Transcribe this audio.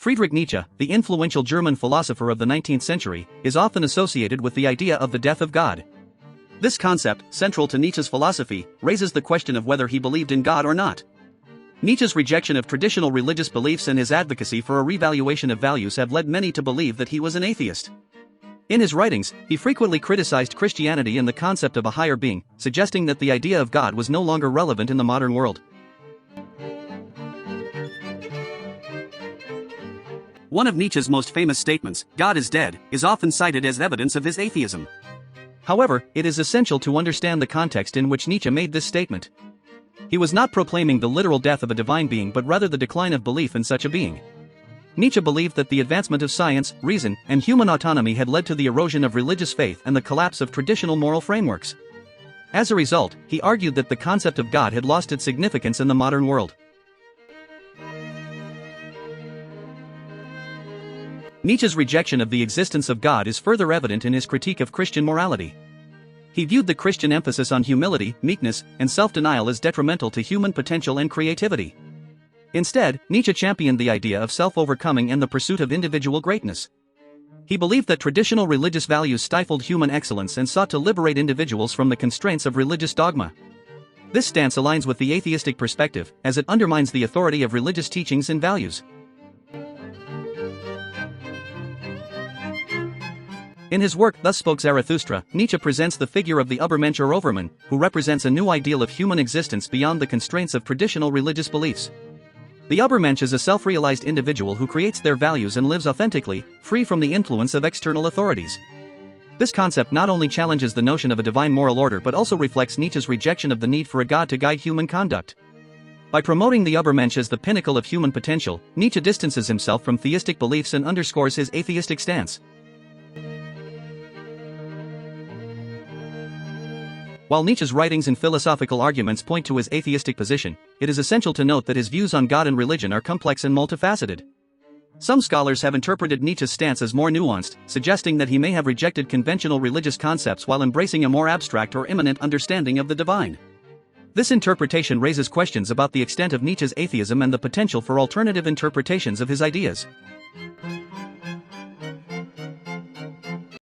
Friedrich Nietzsche, the influential German philosopher of the 19th century, is often associated with the idea of the death of God. This concept, central to Nietzsche's philosophy, raises the question of whether he believed in God or not. Nietzsche's rejection of traditional religious beliefs and his advocacy for a revaluation of values have led many to believe that he was an atheist. In his writings, he frequently criticized Christianity and the concept of a higher being, suggesting that the idea of God was no longer relevant in the modern world. One of Nietzsche's most famous statements, "God is dead," is often cited as evidence of his atheism. However, it is essential to understand the context in which Nietzsche made this statement. He was not proclaiming the literal death of a divine being but rather the decline of belief in such a being. Nietzsche believed that the advancement of science, reason, and human autonomy had led to the erosion of religious faith and the collapse of traditional moral frameworks. As a result, he argued that the concept of God had lost its significance in the modern world. Nietzsche's rejection of the existence of God is further evident in his critique of Christian morality. He viewed the Christian emphasis on humility, meekness, and self-denial as detrimental to human potential and creativity. Instead, Nietzsche championed the idea of self-overcoming and the pursuit of individual greatness. He believed that traditional religious values stifled human excellence and sought to liberate individuals from the constraints of religious dogma. This stance aligns with the atheistic perspective, as it undermines the authority of religious teachings and values. In his work Thus Spoke Zarathustra, Nietzsche presents the figure of the Übermensch or Overman, who represents a new ideal of human existence beyond the constraints of traditional religious beliefs. The Übermensch is a self-realized individual who creates their values and lives authentically, free from the influence of external authorities. This concept not only challenges the notion of a divine moral order but also reflects Nietzsche's rejection of the need for a god to guide human conduct. By promoting the Übermensch as the pinnacle of human potential, Nietzsche distances himself from theistic beliefs and underscores his atheistic stance. While Nietzsche's writings and philosophical arguments point to his atheistic position, it is essential to note that his views on God and religion are complex and multifaceted. Some scholars have interpreted Nietzsche's stance as more nuanced, suggesting that he may have rejected conventional religious concepts while embracing a more abstract or immanent understanding of the divine. This interpretation raises questions about the extent of Nietzsche's atheism and the potential for alternative interpretations of his ideas.